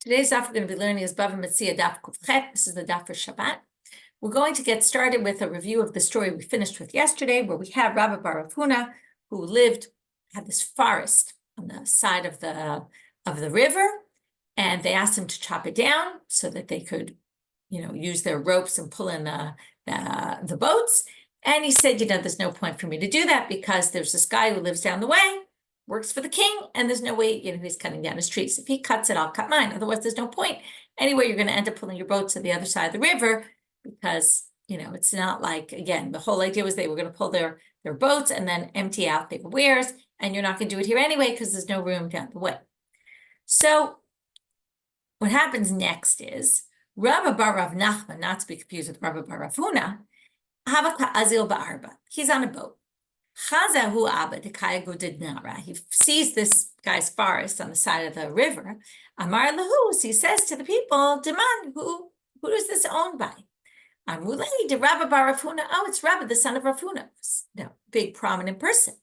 Today's daf we're going to be learning is Bava Metzia daf Kufchet. This is the daf for Shabbat. We're going to get started with a review of the story we finished with yesterday, where we have Rav Huna, who had this forest on the side of the river, and they asked him to chop it down so that they could, use their ropes and pull in the boats. And he said, there's no point for me to do that because there's this guy who lives down the way, works for the king, and there's no way, he's cutting down his trees. If he cuts it, I'll cut mine. Otherwise, there's no point. Anyway, you're going to end up pulling your boats to the other side of the river because, it's not like, again, the whole idea was they were going to pull their boats and then empty out their wares, and you're not going to do it here anyway because there's no room down the way. So what happens next is Rav Nachman, not to be confused with Rav Huna, he's on a boat. He sees this guy's forest on the side of the river. Amar lahus, he says to the people, Deman, who is this owned by? Amrulei de Rav Huna. Oh, it's Raba, the son of Rav Huna. Big prominent person.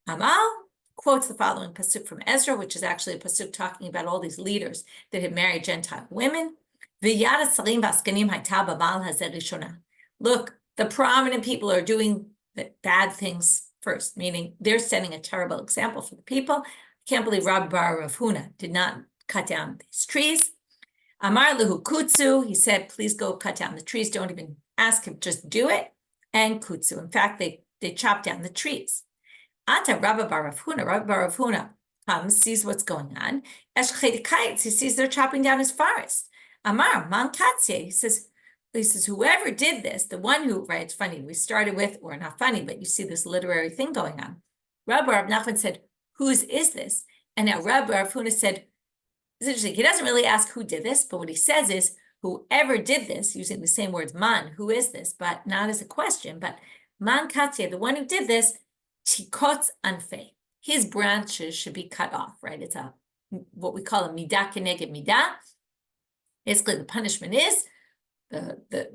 Amal quotes the following pasuk from Ezra, which is actually a pasuk talking about all these leaders that had married Gentile women. Look, the prominent people are doing the bad things first, meaning they're setting a terrible example for the people. I can't believe Rav Huna did not cut down these trees. Amar lehu kutsu, he said, please go cut down the trees. Don't even ask him, just do it. And kutsu, in fact, they chopped down the trees. Ata Rav Huna comes, sees what's going on. He sees they're chopping down his forest. Amar man katzye, he says, whoever did this, the one who, right, it's funny, we started with, or not funny, but you see this literary thing going on. Rav Nachman said, whose is this? And now Rav Huna said, it's interesting, he doesn't really ask who did this, but what he says is, whoever did this, using the same words, man, who is this? But not as a question, but man katzeh, the one who did this, tikotz anfei, his branches should be cut off, right? It's what we call a midah keneged midah. Basically, the punishment is, the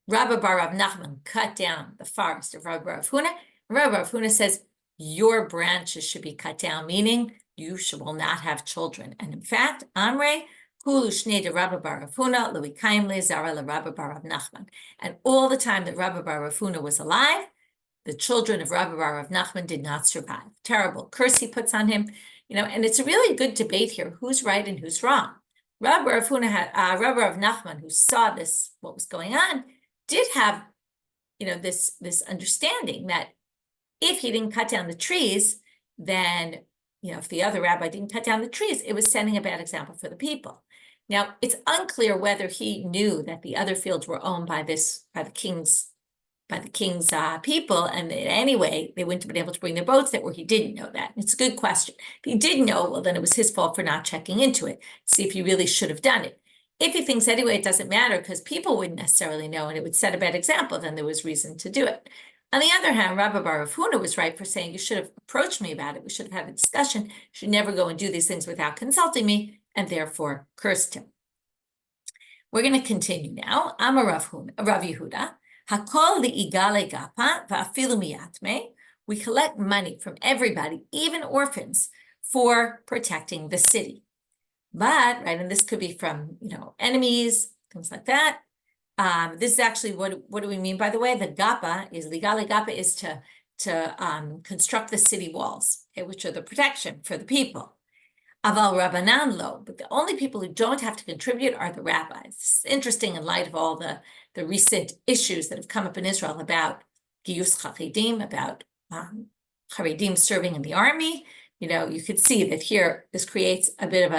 Rav Nachman cut down the forest of Rav Huna. Rav Huna says, your branches should be cut down, meaning you will not have children. And in fact, Amre, Kulu Shnei de Rav Huna, Lewikaim le Zara le Rav Nachman. And all the time that Rav Huna was alive, the children of Rav Nachman did not survive. Terrible curse he puts on him. And it's a really good debate here, who's right and who's wrong. Rav Nachman, who saw this, what was going on, did have, this understanding that if he didn't cut down the trees, then, if the other rabbi didn't cut down the trees, it was setting a bad example for the people. Now, it's unclear whether he knew that the other fields were owned by the king's people, and anyway, they wouldn't have been able to bring their boats there, or he didn't know that. It's a good question. If he did know, well, then it was his fault for not checking into it, see if he really should have done it. If he thinks anyway, it doesn't matter because people wouldn't necessarily know and it would set a bad example, then there was reason to do it. On the other hand, Rav Huna was right for saying, you should have approached me about it. We should have had a discussion. You should never go and do these things without consulting me, and therefore cursed him. We're going to continue now. I'm a Rav Yehuda. Hakol li'igale gapa va'afilu miyatme. We collect money from everybody, even orphans, for protecting the city. But, right, and this could be from, enemies, things like that. This is actually, what do we mean, by the way? The gapa is, ligale gapa is to construct the city walls, okay, which are the protection for the people. Aval Rabbanan lo, but the only people who don't have to contribute are the rabbis. It's interesting in light of all the recent issues that have come up in Israel about Giyus Charedim, about Charedim serving in the army. You could see that here, this creates a bit of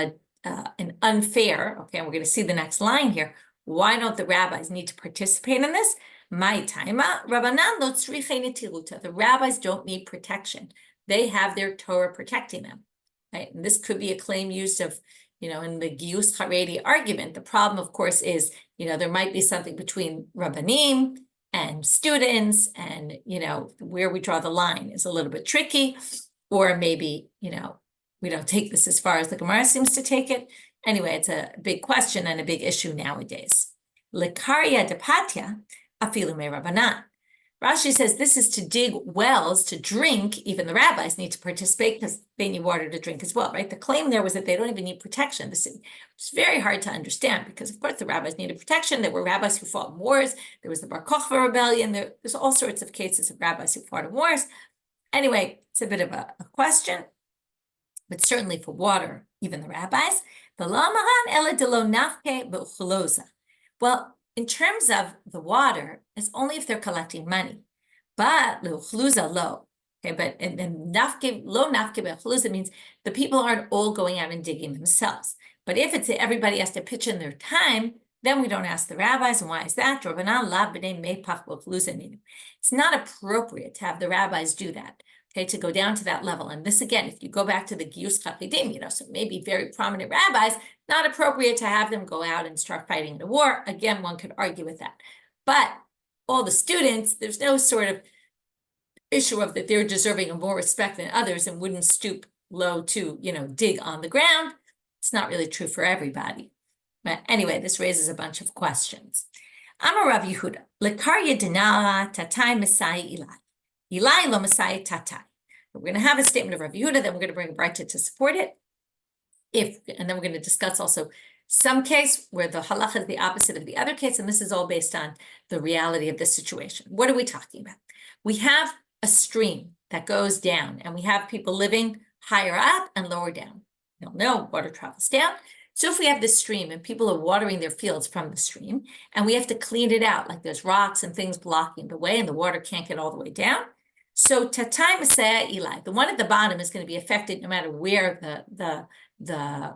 an unfair, okay, and we're going to see the next line here. Why don't the rabbis need to participate in this? My taima, Rabbanan lo tzrichei netiruta. The rabbis don't need protection. They have their Torah protecting them. Right? And this could be a claim used of, in the Giyus Haredi argument. The problem, of course, is, there might be something between Rabbanim and students, and, where we draw the line is a little bit tricky, or maybe, we don't take this as far as the Gemara seems to take it. Anyway, it's a big question and a big issue nowadays. Lekaria depatya afilu me Rabbanan. Rashi says this is to dig wells to drink. Even the rabbis need to participate because they need water to drink as well, right? The claim there was that they don't even need protection. This is very hard to understand because, of course, the rabbis needed protection. There were rabbis who fought in wars. There was the Bar Kokhba rebellion. There's all sorts of cases of rabbis who fought in wars. Anyway, it's a bit of a question, but certainly for water, even the rabbis. Well, in terms of the water, it's only if they're collecting money. But l'uchluza lo. Okay, but and nafke lo nafke be'chluza means the people aren't all going out and digging themselves. But if it's everybody has to pitch in their time, then we don't ask the rabbis. And why is that? It's not appropriate to have the rabbis do that. Okay, to go down to that level. And this again, if you go back to the Giyus Chapidim, so maybe very prominent rabbis, not appropriate to have them go out and start fighting in a war. Again, one could argue with that. But all the students, there's no sort of issue of that they're deserving of more respect than others and wouldn't stoop low to, dig on the ground. It's not really true for everybody. But anyway, this raises a bunch of questions. Amar Rav Yehuda, Lekarya Dinara Tatai Messiah Eli. Eli lo Messiah Tatai. We're going to have a statement of Rav Huna, then we're going to bring a brayta to support it. And then we're going to discuss also some case where the halacha is the opposite of the other case, and this is all based on the reality of the situation. What are we talking about? We have a stream that goes down, and we have people living higher up and lower down. You'll know water travels down. So if we have this stream and people are watering their fields from the stream, and we have to clean it out, like there's rocks and things blocking the way, and the water can't get all the way down. So Tatai Messiah Eli, the one at the bottom is going to be affected no matter where the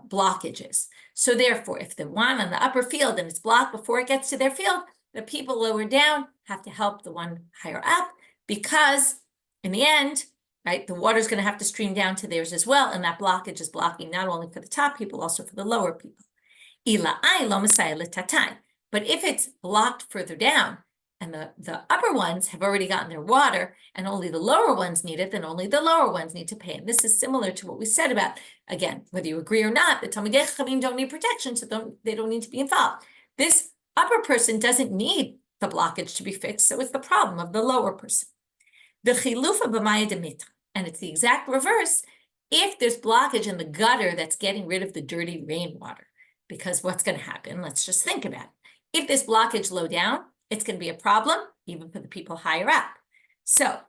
blockage is. So therefore, if the one on the upper field and it's blocked before it gets to their field, the people lower down have to help the one higher up, because in the end, right, the water is going to have to stream down to theirs as well, and that blockage is blocking not only for the top people, also for the lower people. But if it's blocked further down, and the upper ones have already gotten their water, and only the lower ones need it, then only the lower ones need to pay. And this is similar to what we said about, again, whether you agree or not, the Talmudei Chachamim don't need protection, so they don't need to be involved. This upper person doesn't need the blockage to be fixed, so it's the problem of the lower person. The chilufa b'maya demitra, and it's the exact reverse if there's blockage in the gutter that's getting rid of the dirty rainwater. Because what's going to happen? Let's just think about it. If this blockage low down, it's going to be a problem even for the people higher up. So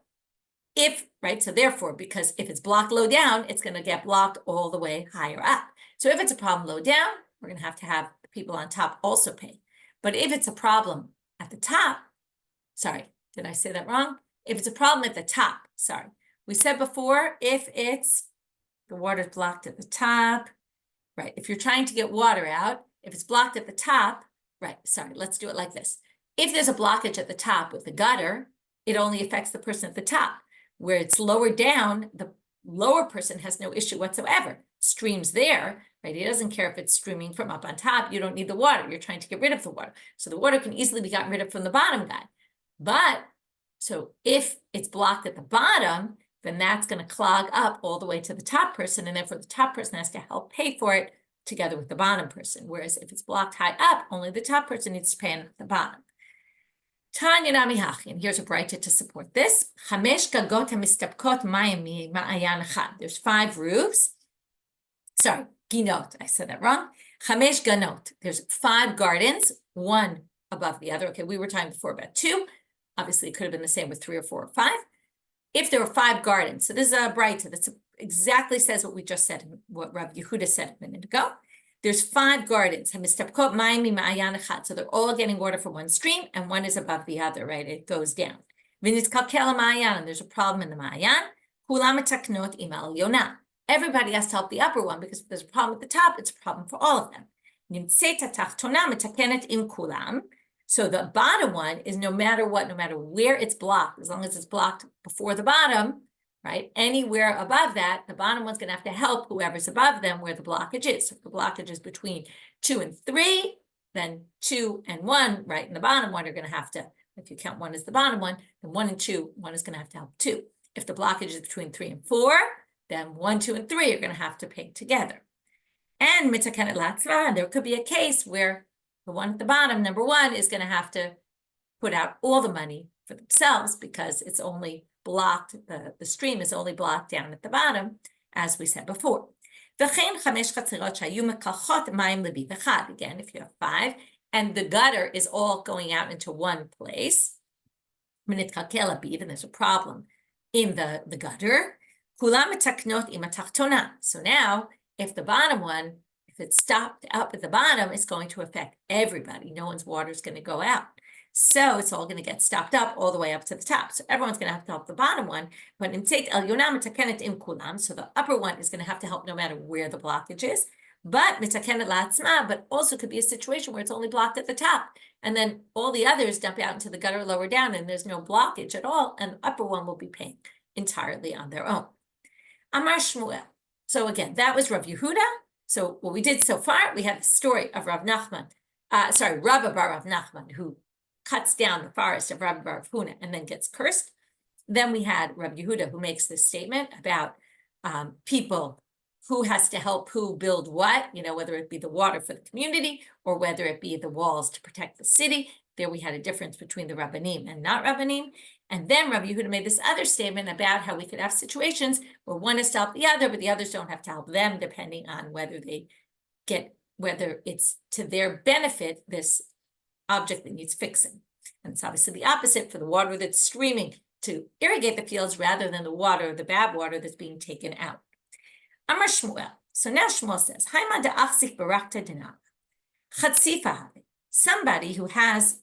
therefore, because if it's blocked low down, it's going to get blocked all the way higher up. So if it's a problem low down, we're going to have the people on top also pay. But if it's a problem at the top, sorry, did I say that wrong? If it's a problem at the top, sorry. We said before, if it's the water's blocked at the top, right? If you're trying to get water out, if it's blocked at the top, right, sorry, let's do it like this. If there's a blockage at the top with the gutter, it only affects the person at the top. Where it's lower down, the lower person has no issue whatsoever. Stream's there, right? He doesn't care if it's streaming from up on top. You don't need the water. You're trying to get rid of the water. So the water can easily be gotten rid of from the bottom guy. But, so if it's blocked at the bottom, then that's going to clog up all the way to the top person. And therefore the top person has to help pay for it together with the bottom person. Whereas if it's blocked high up, only the top person needs to pay at the bottom. Tanya Nami Hachin, here's a brayta to support this. There's 5 roofs. Sorry, ginot, I said that wrong. Chamesh ganot, there's 5 gardens, one above the other. Okay, we were talking before about 2. Obviously, it could have been the same with 3 or 4 or 5. If there were 5 gardens, so this is a brayta that exactly says what we just said, what Rav Yehuda said a minute ago. There's 5 gardens. So they're all getting water from one stream, and one is above the other, right? It goes down. And there's a problem in the Ma'ayan. Everybody has to help the upper one, because if there's a problem at the top, it's a problem for all of them. So the bottom one is no matter what, no matter where it's blocked, as long as it's blocked before the bottom, right? Anywhere above that, the bottom one's going to have to help whoever's above them where the blockage is. So if the blockage is between 2 and 3, then 2 and 1, right? And the bottom one are going to have to, if you count 1 as the bottom one, then 1 and 2, 1 is going to have to help 2. If the blockage is between 3 and 4, then 1, 2, and 3 are going to have to pay together. And there could be a case where the one at the bottom, number 1, is going to have to put out all the money for themselves because it's only blocked, the stream is only blocked down at the bottom, as we said before. Again, if you have 5 and the gutter is all going out into one place, and there's a problem in the gutter. So now, if the bottom one, if it's stopped up at the bottom, it's going to affect everybody. No one's water is going to go out. So it's all going to get stopped up all the way up to the top. So everyone's going to have to help the bottom one. But so the upper one is going to have to help no matter where the blockage is. But also could be a situation where it's only blocked at the top. And then all the others dump out into the gutter lower down and there's no blockage at all. And the upper one will be paying entirely on their own. Amar Shmuel. So again, that was Rav Yehuda. So what we did so far, we had the story of Rav Nachman, Raba bar Rav Nachman, who cuts down the forest of Rav Huna and then gets cursed. Then we had Rav Yehuda, who makes this statement about people who has to help who build what, whether it be the water for the community or whether it be the walls to protect the city. There we had a difference between the Rabbanim and not Rabbanim. And then Rav Yehuda made this other statement about how we could have situations where one is to help the other, but the others don't have to help them, depending on whether it's to their benefit, this object that needs fixing. And it's obviously the opposite for the water that's streaming to irrigate the fields rather than the bad water that's being taken out. Amar Shmuel. So now Shmuel says, somebody who has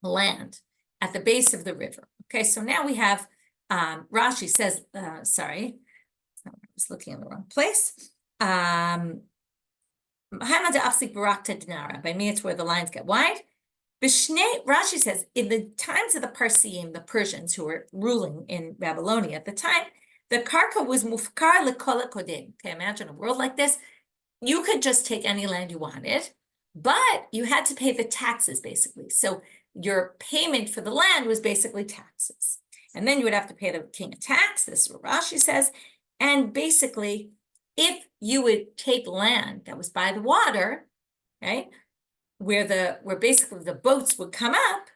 land at the base of the river. Okay, so now we have, Rashi says, sorry, I was looking in the wrong place. By me, it's where the lines get wide. Rashi says, in the times of the Parsiim, the Persians who were ruling in Babylonia at the time, the karka was mufkar lekol kodim. Okay, imagine a world like this. You could just take any land you wanted, but you had to pay the taxes, basically. So your payment for the land was basically taxes. And then you would have to pay the king a tax, this is what Rashi says. And basically, if you would take land that was by the water, right, where basically the boats would come up,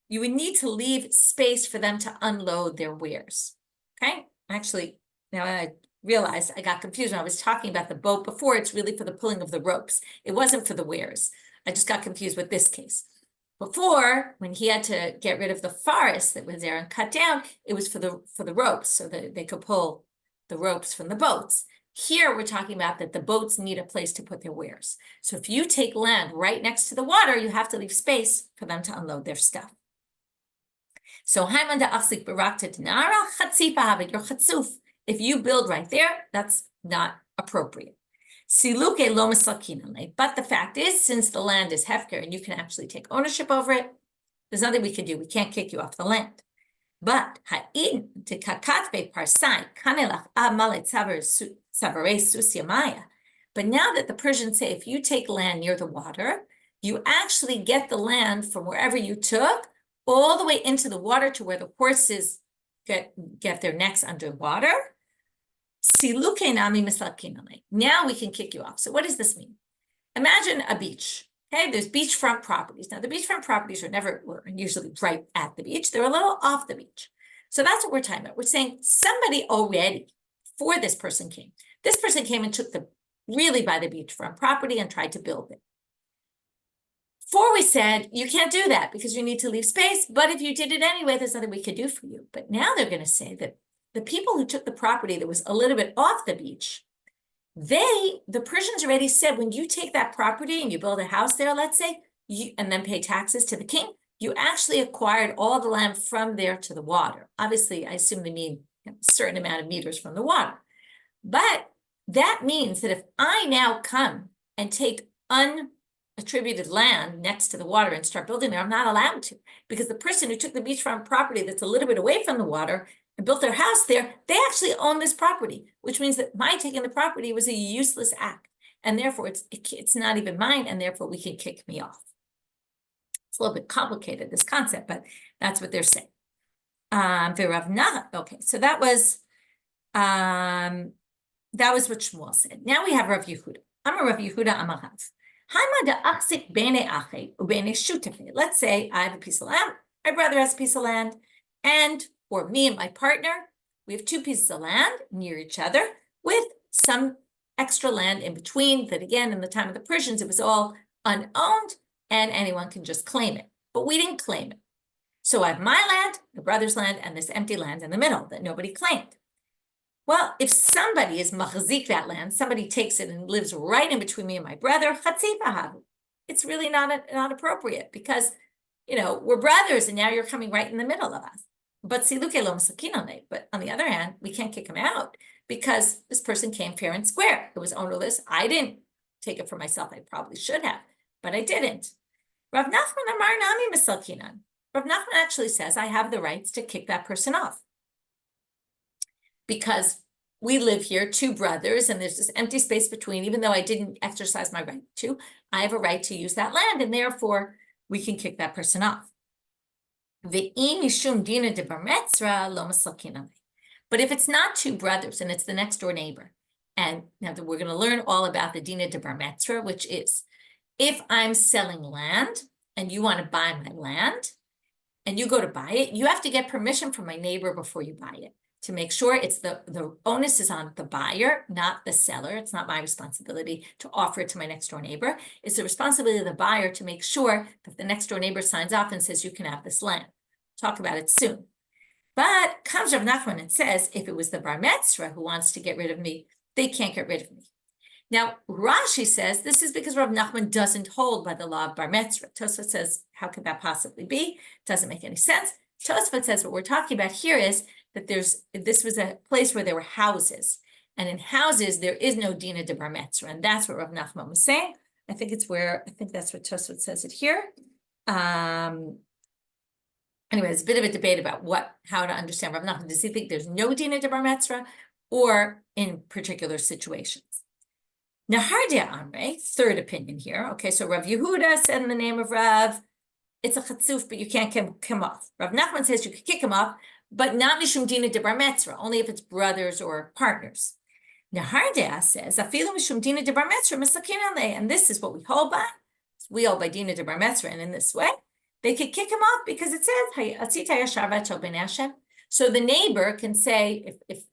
you would need to leave space for them to unload their wares. Okay, actually, now I realized I got confused when I was talking about the boat before. It's really for the pulling of the ropes. It wasn't for the wares. I just got confused with this case. Before, when he had to get rid of the forest that was there and cut down, it was for the ropes, so that they could pull the ropes from the boats. Here, we're talking about that the boats need a place to put their wares. So if you take land right next to the water, you have to leave space for them to unload their stuff. So your chatzuf, if you build right there, that's not appropriate. But the fact is, since the land is hefker and you can actually take ownership over it, there's nothing we can do. We can't kick you off the land. But but now that the Persians say, if you take land near the water, you actually get the land from wherever you took all the way into the water to where the horses get their necks underwater. Now we can kick you off. So what does this mean? Imagine a beach. Okay, there's beachfront properties. Now the beachfront properties were usually right at the beach. They're a little off the beach. So that's what we're talking about. We're saying somebody already, before this person came and took the really by the beachfront property and tried to build it. Before we said, you can't do that because you need to leave space, but if you did it anyway, there's nothing we could do for you. But now they're going to say that the people who took the property that was a little bit off the beach, the Persians already said, when you take that property and you build a house there, let's say, and then pay taxes to the king, you actually acquired all the land from there to the water. Obviously, I assume they mean a certain amount of meters from the water. But that means that if I now come and take unattributed land next to the water and start building there, I'm not allowed to, because the person who took the beachfront property that's a little bit away from the water and built their house there, they actually own this property, which means that my taking the property was a useless act, and therefore it's not even mine, and therefore we can kick me off. It's a little bit complicated, this concept, but that's what they're saying. Okay, so that was what Shmuel said. Now we have Rav Yehuda. I'm a Rav Yehuda Amarav. Let's say I have a piece of land, my brother has a piece of land, and or me and my partner, we have two pieces of land near each other with some extra land in between that, again, in the time of the Persians, it was all unowned and anyone can just claim it. But we didn't claim it. So I have my land, my brother's land, and this empty land in the middle that nobody claimed. Well, if somebody is machzik that land, somebody takes it and lives right in between me and my brother, it's really not appropriate because, we're brothers and now you're coming right in the middle of us. But on the other hand, we can't kick him out because this person came fair and square. It was ownerless. I didn't take it for myself. I probably should have, but I didn't. Rav Nachman amar nami misalkinan. Rav Nachman actually says I have the rights to kick that person off because we live here, two brothers, and there's this empty space between, even though I didn't exercise my right to, I have a right to use that land, and therefore we can kick that person off. But if it's not two brothers and it's the next door neighbor, and now that we're going to learn all about the dina de bar metzra, which is if I'm selling land and you want to buy my land and you go to buy it, you have to get permission from my neighbor before you buy it to make sure it's the onus is on the buyer, not the seller. It's not my responsibility to offer it to my next door neighbor. It's the responsibility of the buyer to make sure that the next door neighbor signs off and says, you can have this land. Talk about it soon. But comes Rav Nachman and says, if it was the bar metzra who wants to get rid of me, they can't get rid of me. Now, Rashi says this is because Rav Nachman doesn't hold by the law of bar metzra. Tosfot says, how could that possibly be? Doesn't make any sense. Tosfot says what we're talking about here is that this was a place where there were houses. And in houses, there is no dina de bar metzra. And that's what Rav Nachman was saying. I think that's what Tosfot says it here. Anyway, there's a bit of a debate about how to understand Rav Nachman. Does he think there's no dina de bar metzra or in particular situations? Nahardea Amre, third opinion here. Okay, so Rav Yehuda said in the name of Rav, it's a chatzuf, but you can't kick him off. Rav Nachman says you can kick him off, but not mishum dina de bar metzra, only if it's brothers or partners. Nahardea says, afilu mishum dina de bar metzra misakin ale, and this is what we hold by. We hold by dina de bar metzra, and in this way, they could kick him off because it says, so the neighbor can say, if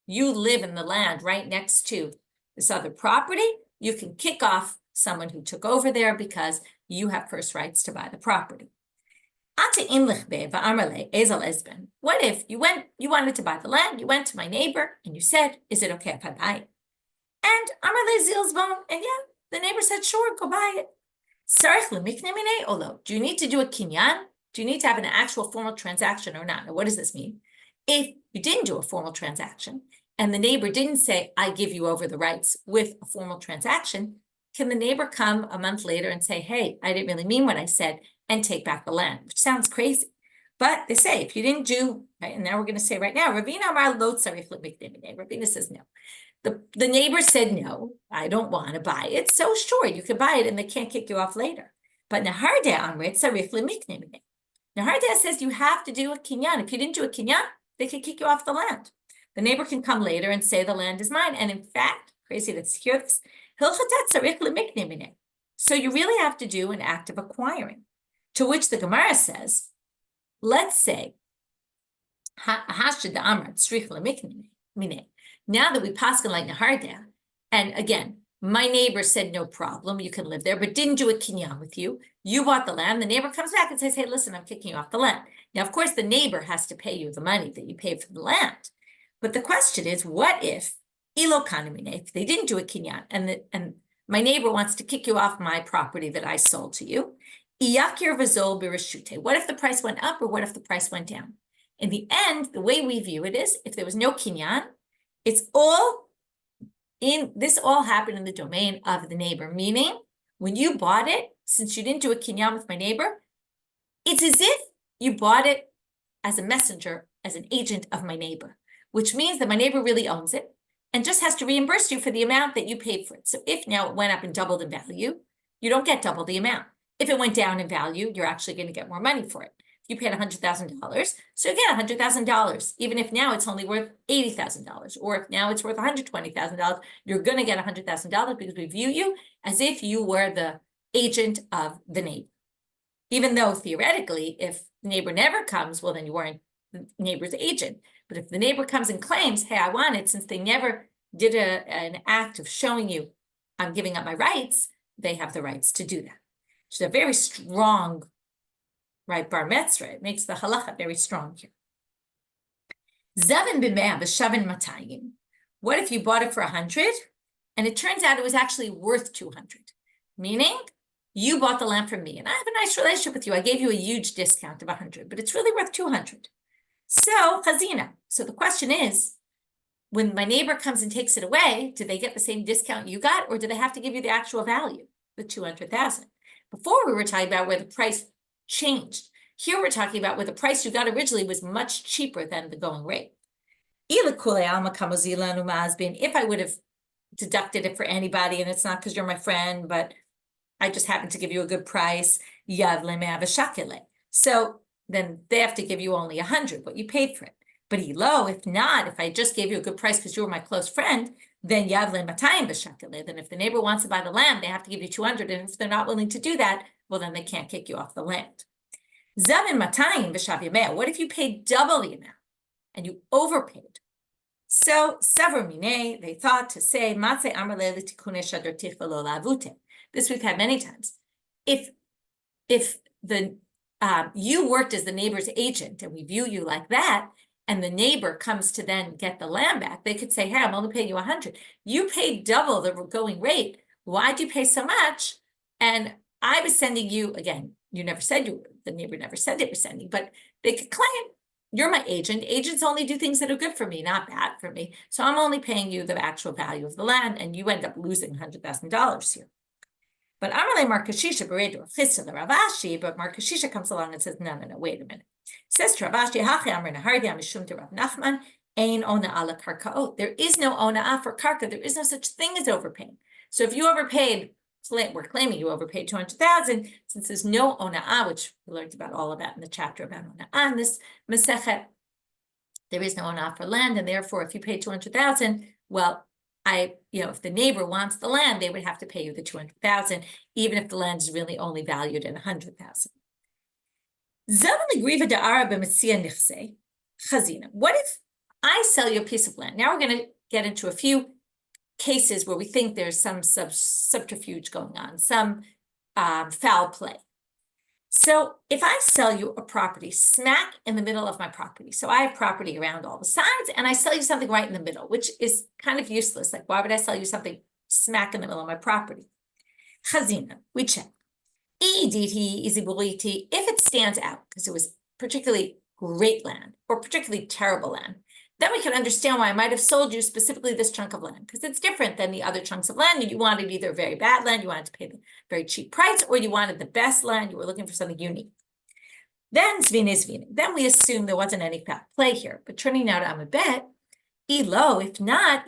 you live in the land right next to this other property, you can kick off someone who took over there because you have first rights to buy the property. What if you wanted to buy the land, you went to my neighbor and you said, is it okay if I buy it? And the neighbor said, sure, go buy it. Do you need to do a kinyan? Do you need to have an actual formal transaction or not? Now, what does this mean? If you didn't do a formal transaction and the neighbor didn't say, I give you over the rights with a formal transaction, can the neighbor come a month later and say, hey, I didn't really mean what I said and take back the land, which sounds crazy. But they say, if you didn't do, right, and now we're going to say right now, Ravina says no. The neighbor said, no, I don't want to buy it. So sure, you can buy it and they can't kick you off later. But Nahardea Amrit Sarich Lemikne. Nahardea says you have to do a kinyan. If you didn't do a kinyan, they can kick you off the land. The neighbor can come later and say the land is mine. And in fact, crazy to hear this, so you really have to do an act of acquiring. To which the Gemara says, let's say, now that we paskin like Nahardea, and again, my neighbor said no problem, you can live there, but didn't do a kinyan with you. You bought the land. The neighbor comes back and says, hey, listen, I'm kicking you off the land. Now, of course, the neighbor has to pay you the money that you paid for the land. But the question is, what if if they didn't do a kinyan and my neighbor wants to kick you off my property that I sold to you? What if the price went up or what if the price went down? In the end, the way we view it is, if there was no kinyan, this all happened in the domain of the neighbor, meaning when you bought it, since you didn't do a kinyan with my neighbor, it's as if you bought it as a messenger, as an agent of my neighbor, which means that my neighbor really owns it and just has to reimburse you for the amount that you paid for it. So if now it went up and doubled in value, you don't get double the amount. If it went down in value, you're actually going to get more money for it. If you paid $100,000, so you get $100,000, even if now it's only worth $80,000, or if now it's worth $120,000, you're going to get $100,000 because we view you as if you were the agent of the neighbor. Even though theoretically, if the neighbor never comes, well, then you weren't the neighbor's agent. But if the neighbor comes and claims, hey, I want it, since they never did an act of showing you I'm giving up my rights, they have the rights to do that. It's a very strong, right, bar metzra. It makes the halacha very strong here. Zavin b'mea v'shavin matayim. What if you bought it for 100 and it turns out it was actually worth 200? Meaning, you bought the lamp from me and I have a nice relationship with you. I gave you a huge discount of 100, but it's really worth 200. So, chazina. So the question is, when my neighbor comes and takes it away, do they get the same discount you got, or do they have to give you the actual value, the 200,000? Before we were talking about where the price changed. Here we're talking about where the price you got originally was much cheaper than the going rate. If I would have deducted it for anybody, and it's not because you're my friend, but I just happen to give you a good price, so then they have to give you only 100, what you paid for it. But if not, if I just gave you a good price because you were my close friend, then then if the neighbor wants to buy the land, they have to give you 200, and if they're not willing to do that, well, then they can't kick you off the land. What if you paid double the amount and you overpaid? So, they thought to say, this we've had many times. If the you worked as the neighbor's agent and we view you like that, and the neighbor comes to then get the land back, they could say, hey, I'm only paying you 100. You paid double the going rate. Why'd you pay so much? And I was sending you, again, you never said you were, the neighbor never said they were sending, but they could claim, you're my agent. Agents only do things that are good for me, not bad for me. So I'm only paying you the actual value of the land, and you end up losing $100,000 here. But Amalei Markashisha Beredu Chissa the Ravashi, but Markashisha comes along and says, no, wait a minute. Says to Ravashi, Hachi Amr Nahardi Amishum to Rav Nachman, Ein Ona Ala Karkaot. There is no Ona for Karka. There is no such thing as overpaying. So if you overpaid, we're claiming you overpaid 200,000, since there's no Ona, which we learned about all of that in the chapter about Ona in this Masechet, there is no Ona for land, and therefore, if you pay 200,000, well, if the neighbor wants the land, they would have to pay you the 200,000, even if the land is really only valued at 100,000. What if I sell you a piece of land? Now we're going to get into a few cases where we think there's some subterfuge going on, some foul play. So if I sell you a property smack in the middle of my property, so I have property around all the sides, and I sell you something right in the middle, which is kind of useless. Like, why would I sell you something smack in the middle of my property? Chazina, we check. If it stands out, because it was particularly great land or particularly terrible land, then we can understand why I might have sold you specifically this chunk of land, because it's different than the other chunks of land. You wanted either very bad land, you wanted to pay the very cheap price, or you wanted the best land, you were looking for something unique. Then Then we assume there wasn't any foul play here. But turning now to Amabet, if not,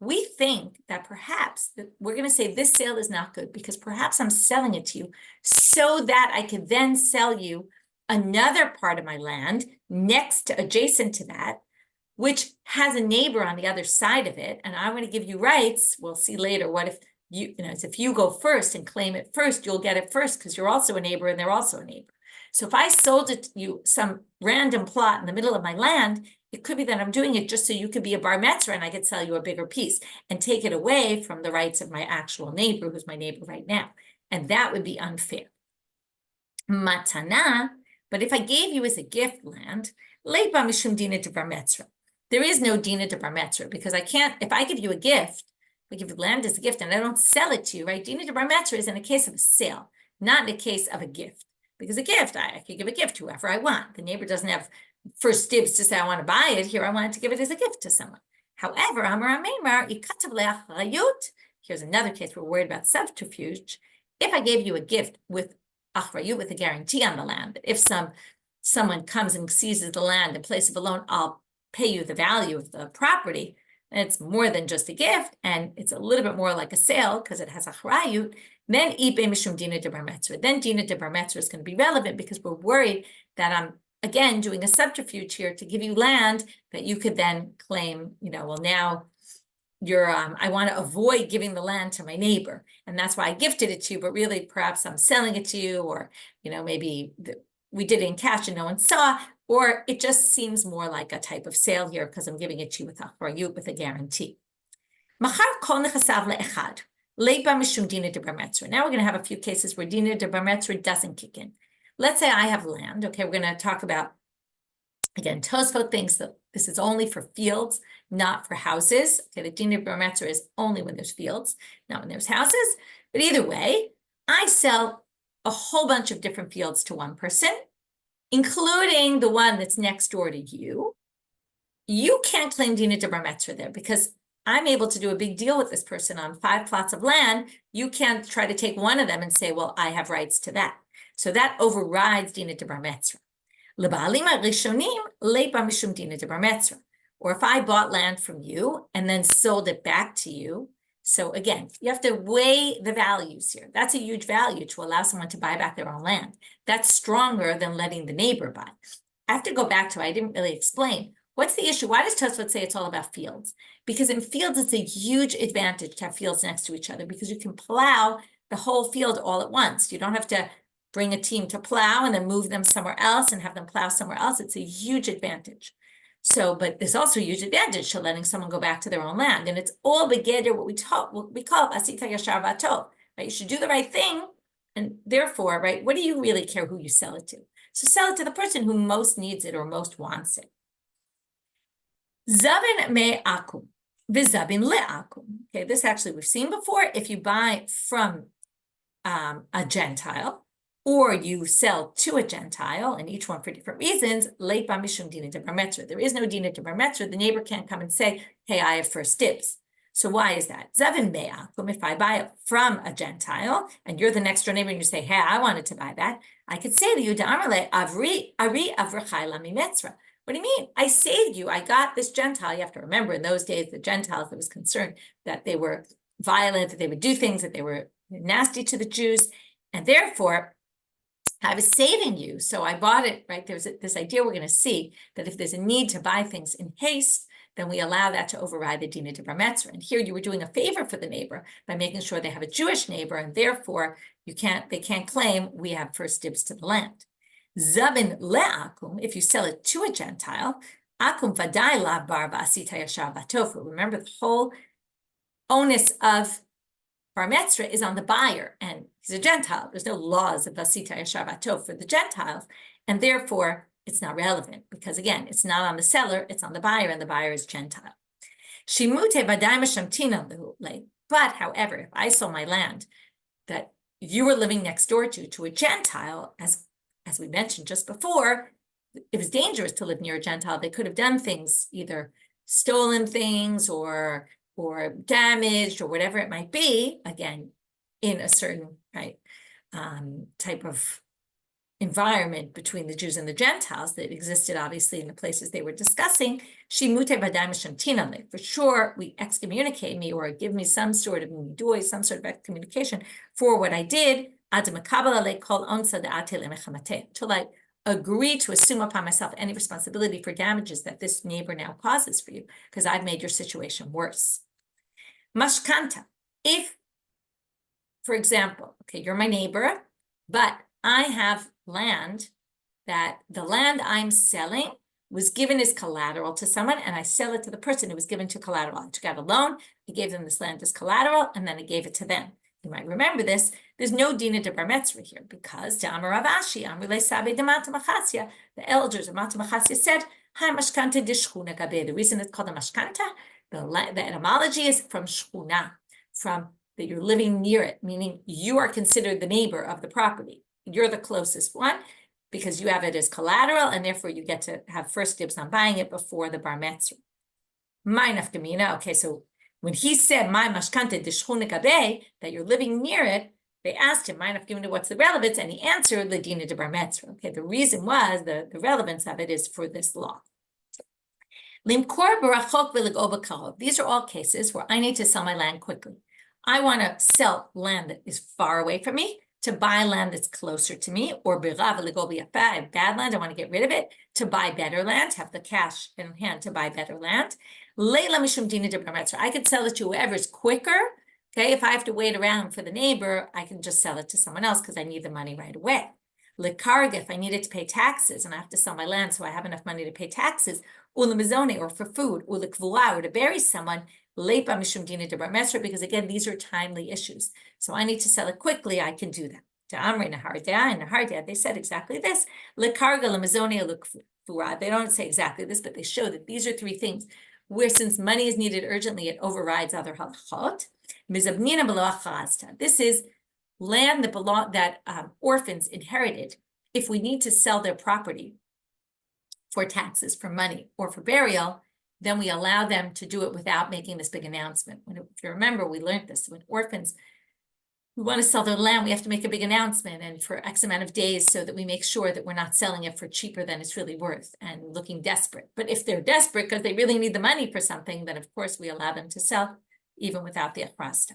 we think that perhaps we're going to say this sale is not good because perhaps I'm selling it to you so that I could then sell you another part of my land adjacent to that, which has a neighbor on the other side of it, and I want to give you rights. We'll see later what if if you go first and claim it first, you'll get it first because you're also a neighbor and they're also a neighbor. So if I sold it to you, some random plot in the middle of my land, it could be that I'm doing it just so you could be a bar metzra and I could sell you a bigger piece and take it away from the rights of my actual neighbor, who's my neighbor right now. And that would be unfair. Matana, but if I gave you as a gift land, leiba mishum dina de bar metzra. There is no dina de bar metzra because I can't, if I give you a gift, I give you land as a gift and I don't sell it to you, right? Dina de bar metzra is in a case of a sale, not in a case of a gift. Because a gift, I could give a gift to whoever I want. The neighbor doesn't have first dibs to say, I want to buy it. Here, I want to give it as a gift to someone. However, here's another case where we're worried about subterfuge. If I gave you a gift with achrayut, with a guarantee on the land, that if someone comes and seizes the land in place of a loan, I'll pay you the value of the property. it's more than just a gift, and it's a little bit more like a sale because it has a achrayut, then ibe mishum dina de bar metzra. Then dina de bar metzra is going to be relevant because we're worried that I'm, again, doing a subterfuge here to give you land that you could then claim, well, now you're, I want to avoid giving the land to my neighbor. And that's why I gifted it to you, but really perhaps I'm selling it to you, or, maybe we did it in cash and no one saw, or it just seems more like a type of sale here because I'm giving it to you with a guarantee. Machar kol nechasav le'echad, leiba mishum dina de bar metzra. Now we're going to have a few cases where dina de bar metzra doesn't kick in. Let's say I have land. Okay, we're going to talk about, again, Tosfot thinks that this is only for fields, not for houses. Okay, the dina de bar metzra is only when there's fields, not when there's houses. But either way, I sell a whole bunch of different fields to one person, including the one that's next door to you. You can't claim dina de bar metzra there because I'm able to do a big deal with this person on 5 plots of land. You can't try to take one of them and say, well, I have rights to that. So that overrides dina de bar metzra. Leba'alim harishonim leiba mishum dina de bar metzra. Or if I bought land from you and then sold it back to you. So again, you have to weigh the values here. That's a huge value to allow someone to buy back their own land. That's stronger than letting the neighbor buy. I have to go back to, I didn't really explain. What's the issue? Why does Tosfot say it's all about fields? Because in fields, it's a huge advantage to have fields next to each other because you can plow the whole field all at once. You don't have to bring a team to plow and then move them somewhere else and have them plow somewhere else. It's a huge advantage. So, but there's also a huge advantage to letting someone go back to their own land. And it's all begeder, what we call asita yashar v'tov, right? You should do the right thing. And therefore, right, what do you really care who you sell it to? So sell it to the person who most needs it or most wants it. Zabin me akum, v'zabin le akum. Okay, this actually we've seen before. If you buy from a Gentile, or you sell to a Gentile, and each one for different reasons, leipa mishum dina de bar metzra. There is no dina de bar metzra. The neighbor can't come and say, hey, I have first dibs. So why is that? Zavin me akum, if I buy it from a Gentile, and you're the next door neighbor, and you say, hey, I wanted to buy that, I could say to you, da'amrle ari avrachai lami metzra. What do you mean? I saved you. I got this Gentile. You have to remember in those days, the Gentiles, there was concern that they were violent, that they would do things, that they were nasty to the Jews. And therefore, I was saving you. So I bought it, right? There's this idea we're going to see that if there's a need to buy things in haste, then we allow that to override the dina de bar metzra. And here you were doing a favor for the neighbor by making sure they have a Jewish neighbor. And therefore, they can't claim we have first dibs to the land. Zabin le'akum, if you sell it to a Gentile, akum vadai la bar ba'asita yashar v'tofu. Remember, the whole onus of bar metzra is on the buyer, and he's a Gentile. There's no laws of ba'asita yashar v'tofu for the Gentiles, and therefore it's not relevant because again, it's not on the seller, it's on the buyer, and the buyer is Gentile. Shimute vadai mashamtina lehu. But however, if I sold my land that you were living next door to a Gentile, as we mentioned just before, it was dangerous to live near a Gentile. They could have done things, either stolen things or damaged or whatever it might be, again, in a certain type of environment between the Jews and the Gentiles that existed, obviously, in the places they were discussing. For sure, we excommunicate me or give me some sort of midui, some sort of excommunication for what I did, until I agree to assume upon myself any responsibility for damages that this neighbor now causes for you, because I've made your situation worse. Mashkanta, if, for example, okay, you're my neighbor, but I have land that the land I'm selling was given as collateral to someone, and I sell it to the person who was given to collateral. I took out a loan, I gave them this land as collateral, and then I gave it to them. You might remember this. There's no dina de bar metzra here because the elders of Mata Machasya said, "Hi mashkanta de shchuna gabe." The reason it's called a mashkanta, the etymology is from shchuna, from that you're living near it, meaning you are considered the neighbor of the property. You're the closest one because you have it as collateral, and therefore you get to have first dibs on buying it before the bar metzra. My nafkamina. Okay, so when he said, my mashkanta dishchuna gabe, that you're living near it, they asked him, mind if given to what's the relevance? And he answered, the dina de bar metzra. Okay, the reason was the relevance of it is for this law. Limkor barachok v'leg'o b'karov. These are all cases where I need to sell my land quickly. I want to sell land that is far away from me to buy land that's closer to me, or birav v'leg'o b'yafeh. I have bad land, I want to get rid of it, to buy better land, have the cash in hand to buy better land. Leila mishum dina de bar metzra. I could sell it to whoever's quicker. Okay, if I have to wait around for the neighbor, I can just sell it to someone else because I need the money right away. Lekarga, if I needed to pay taxes and I have to sell my land so I have enough money to pay taxes, ulamizone, or for food, ulekvua, or to bury someone, leipa mishum dina de bar metzra, because again, these are timely issues. So I need to sell it quickly, I can do that. To Amri Nahardea and Nahardea, they said exactly this. Lekarga, lamizone, ulekvua. They don't say exactly this, but they show that these are three things where, since money is needed urgently, it overrides other halachot. This is land that orphans inherited. If we need to sell their property for taxes, for money, or for burial, then we allow them to do it without making this big announcement. If you remember, we learned this. When orphans who want to sell their land, we have to make a big announcement and for X amount of days so that we make sure that we're not selling it for cheaper than it's really worth and looking desperate. But if they're desperate because they really need the money for something, then of course we allow them to sell even without the achrasta.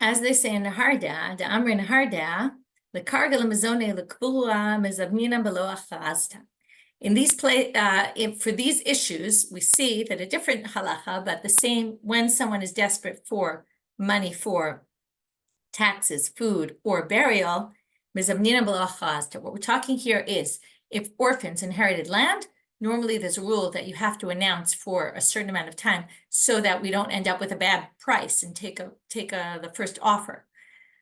As they say in Nahardea, the Amri Nahardea, the karga lemizone lekbua mezavnina below achrasta. In these for these issues, we see that a different halacha, but the same, when someone is desperate for money for taxes, food, or burial, mezavnina below achrasta. What we're talking here is, if orphans inherited land, normally there's a rule that you have to announce for a certain amount of time so that we don't end up with a bad price and take the first offer.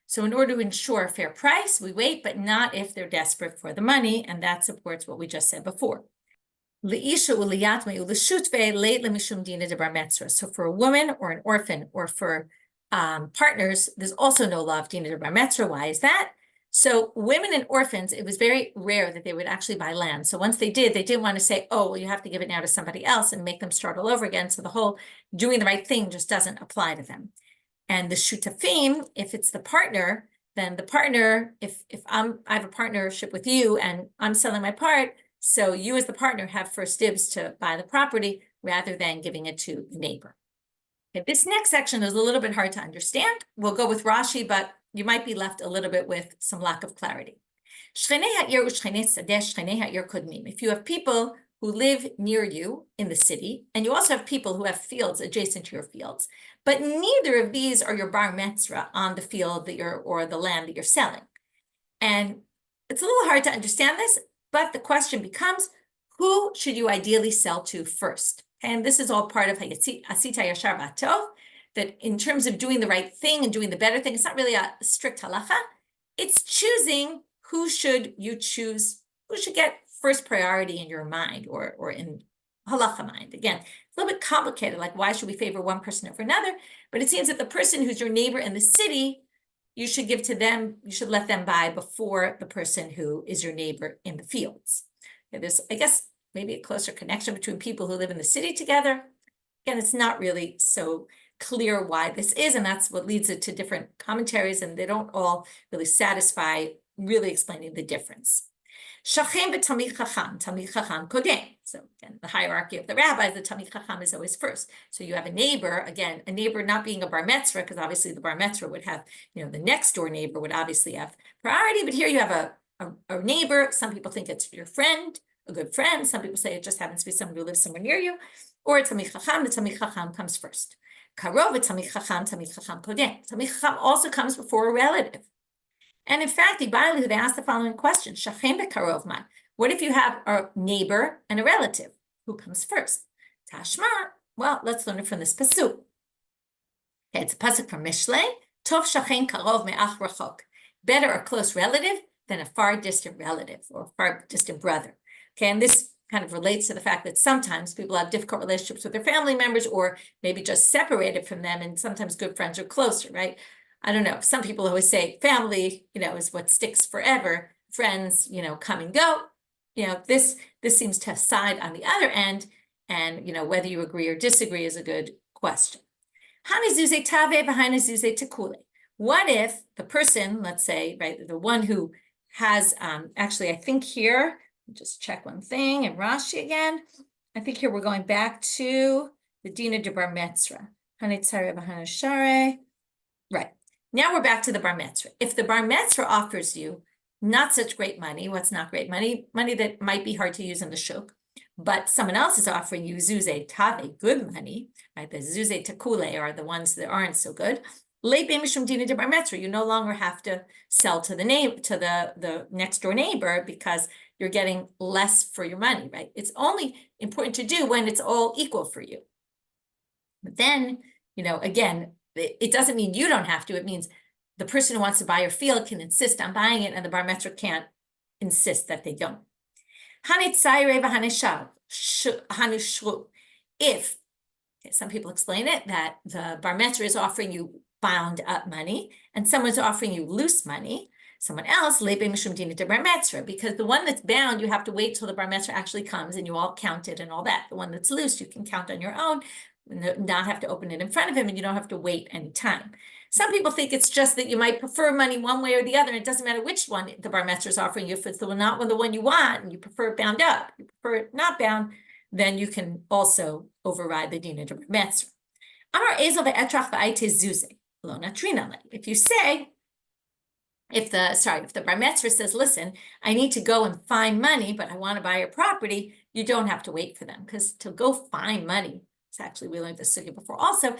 So in order to ensure a fair price, we wait, but not if they're desperate for the money, and that supports what we just said before. So for a woman or an orphan or for partners, there's also no law of dina de bar metzra. Why is that? So women and orphans, it was very rare that they would actually buy land. So once they didn't want to say, oh, well, you have to give it now to somebody else and make them start all over again. So the whole doing the right thing just doesn't apply to them. And the shutafim, if it's the partner, then the partner, if I have a partnership with you and I'm selling my part, so you as the partner have first dibs to buy the property rather than giving it to the neighbor. Okay, this next section is a little bit hard to understand. We'll go with Rashi, but you might be left a little bit with some lack of clarity. If you have people who live near you in the city, and you also have people who have fields adjacent to your fields, but neither of these are your bar metzra on the field that or the land that you're selling. And it's a little hard to understand this, but the question becomes, who should you ideally sell to first? And this is all part of Asita Yashar B'Tov, that in terms of doing the right thing and doing the better thing, it's not really a strict halacha. It's choosing who should you choose, who should get first priority in your mind or in halacha mind. Again, it's a little bit complicated, like why should we favor one person over another? But it seems that the person who's your neighbor in the city, you should give to them, you should let them buy before the person who is your neighbor in the fields. And there's, I guess, maybe a closer connection between people who live in the city together. Again, it's not really so clear why this is, and that's what leads it to different commentaries, and they don't all really satisfy really explaining the difference. Shachem v'tamid chacham, tamid chacham kodem. So again, the hierarchy of the rabbis, the tamid chacham is always first. So you have a neighbor, again, a neighbor not being a bar metzra, because obviously the bar metzra would have, the next door neighbor would obviously have priority, but here you have a neighbor. Some people think it's your friend, a good friend. Some people say it just happens to be someone who lives somewhere near you, or it's tamid chacham. The tamid chacham comes first. Karov tamid chacham kodem. Tamid chacham also comes before a relative. And in fact, they asked the following question: Shachem bekarov man. What if you have a neighbor and a relative? Who comes first? Tashma. Well, let's learn it from this pasuk. Okay, it's a pasuk from Mishlei. Tov shachem karov me'ach rachok. Better a close relative than a far distant relative or far distant brother. Okay, and this kind of relates to the fact that sometimes people have difficult relationships with their family members, or maybe just separated from them, and sometimes good friends are closer, right? I don't know. Some people always say family, is what sticks forever. Friends, come and go. This seems to side on the other end, and whether you agree or disagree is a good question. What if the person, let's say, right, the one who has, actually, I think here, just check one thing in Rashi again. I think here we're going back to the Dina de Bar Metzia. Right. Now we're back to the Bar Metzia. If the Bar Metzia offers you not such great money, what's not great money? Money that might be hard to use in the shuk, but someone else is offering you zuze tave, good money, right? The zuze takule are the ones that aren't so good. You no longer have to sell to the the next door neighbor because you're getting less for your money, right? It's only important to do when it's all equal for you. But then, again, it doesn't mean you don't have to. It means the person who wants to buy your field can insist on buying it, and the bar metzia can't insist that they don't. If, some people explain it, that the bar metzia is offering you bound up money, and someone's offering you loose money, someone else, because the one that's bound, you have to wait till the bar metzia actually comes and you all count it and all that. The one that's loose, you can count on your own, not have to open it in front of him, and you don't have to wait any time. Some people think it's just that you might prefer money one way or the other. It doesn't matter which one the bar metzia is offering you. If it's not the one you want and you prefer it bound up, you prefer it not bound, then you can also override the din of bar metzia. If you say, if the bar metzia says, listen, I need to go and find money, but I want to buy your property, you don't have to wait for them, because to go find money, it's actually, we learned this before also,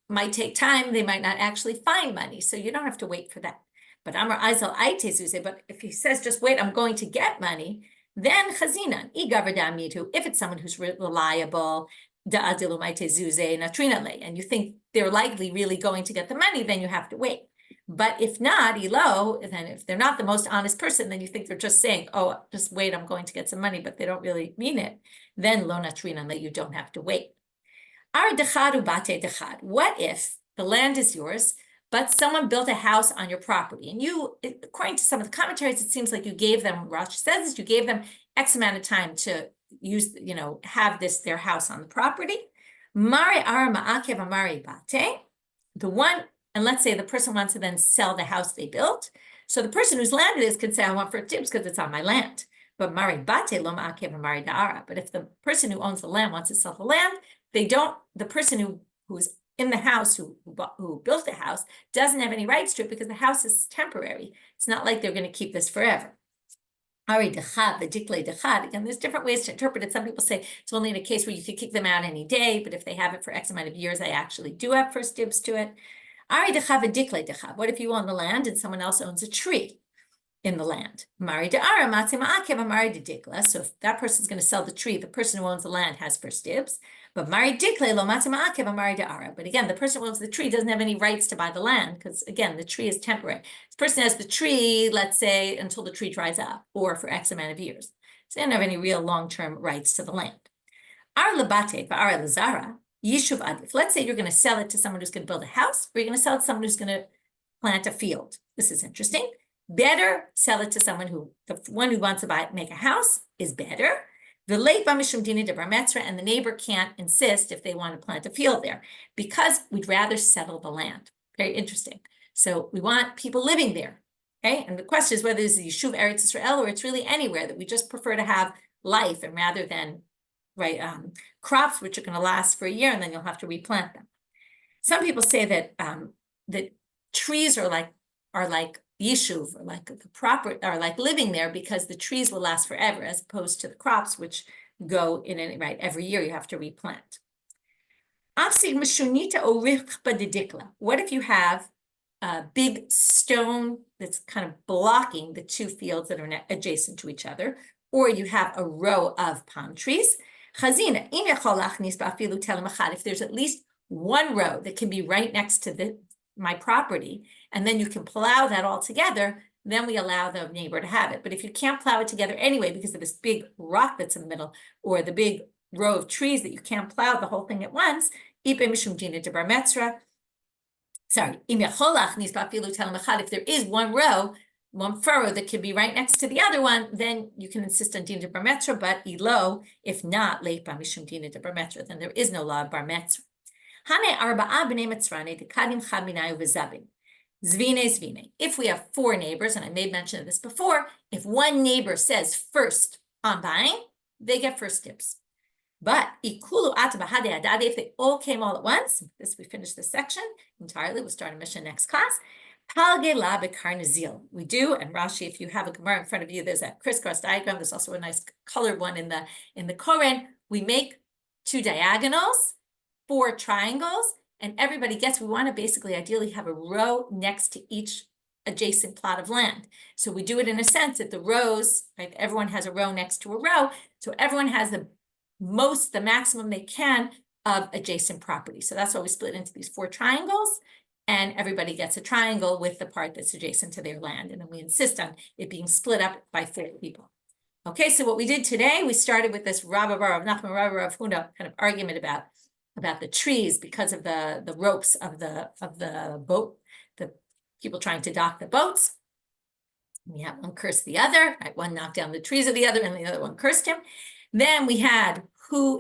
might take time. They might not actually find money, so you don't have to wait for that. But but if he says, just wait, I'm going to get money, then chazinan, if it's someone who's reliable, and you think they're likely really going to get the money, then you have to wait. But if not, then if they're not the most honest person, then you think they're just saying, oh, just wait, I'm going to get some money, but they don't really mean it, then lo natrinan, that you don't have to wait. What if the land is yours, but someone built a house on your property, and you, according to some of the commentaries, it seems like you gave them, Rashi says this, you gave them X amount of time to use, have their house on the property. The one, and let's say the person wants to then sell the house they built. So the person whose land it is could say, I want for tips because it's on my land. But but if the person who owns the land wants to sell the land, the person who's in the house, who built the house, doesn't have any rights to it because the house is temporary. It's not like they're going to keep this forever. Again, there's different ways to interpret it. Some people say it's only in a case where you could kick them out any day, but if they have it for X amount of years, they actually do have first dibs to it. What if you own the land and someone else owns a tree in the land? So if that person's going to sell the tree, the person who owns the land has first dibs. But again, the person who owns the tree doesn't have any rights to buy the land, because again, the tree is temporary. This person has the tree, let's say, until the tree dries up, or for X amount of years. So they don't have any real long-term rights to the land. Let's say you're going to sell it to someone who's going to build a house, or you're going to sell it to someone who's going to plant a field. This is interesting. Better sell it to someone the one who wants to make a house is better. And the neighbor can't insist if they want to plant a field there, because we'd rather settle the land. Very interesting. So we want people living there. Okay. And the question is whether it's the Yishuv Eretz Israel or it's really anywhere, that we just prefer to have life, and rather than crops which are going to last for a year and then you'll have to replant them. Some people say that that trees are like Yishuv, or like the proper, or like living there, because the trees will last forever, as opposed to the crops which go in every year you have to replant. What if you have a big stone that's kind of blocking the two fields that are adjacent to each other, or you have a row of palm trees? If there's at least one row that can be right next to my property, and then you can plow that all together, then we allow the neighbor to have it. But if you can't plow it together anyway, because of this big rock that's in the middle, or the big row of trees that you can't plow the whole thing at once, if there is one row, one furrow that can be right next to the other one, then you can insist on din de bar metzia, but ilo, if not, leit ba mishum din de bar metzia, then there is no law of bar metzia. Zvine. If we have 4 neighbors, and I made mention of this before, if one neighbor says first on buying, they get first dibs. But if they all came all at once, we finished this section entirely. We'll start a mission next class. We do, and Rashi, if you have a Gemara in front of you, there's a crisscross diagram. There's also a nice colored one in the Koren. We make 2 diagonals, 4 triangles, and everybody gets, we want to basically ideally have a row next to each adjacent plot of land. So we do it in a sense that the rows, right, everyone has a row next to a row, so everyone has the maximum they can of adjacent property. So that's why we split into these 4 triangles, and everybody gets a triangle with the part that's adjacent to their land. And then we insist on it being split up by 4 people. Okay, so what we did today, we started with this Rav Nachman, Rav Huna kind of argument about the trees because of the ropes of the boat, the people trying to dock the boats. We had one curse the other, right? One knocked down the trees of the other, and the other one cursed him. Then we had who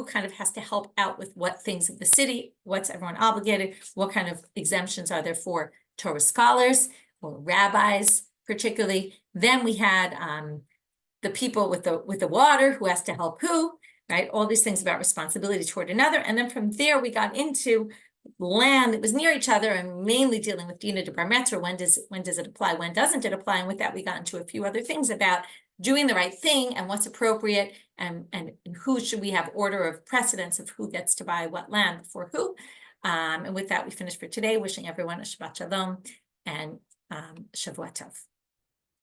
kind of has to help out with what things of the city, what's everyone obligated, what kind of exemptions are there for Torah scholars or rabbis particularly. Then we had the people with the water, who has to help who, right? All these things about responsibility toward another. And then from there, we got into land that was near each other and mainly dealing with Dina de Bar Metzia. When does it apply? When doesn't it apply? And with that, we got into a few other things about doing the right thing and what's appropriate and who should we have order of precedence of who gets to buy what land before who. And with that, we finished for today, wishing everyone a Shabbat Shalom and Shavua Tov.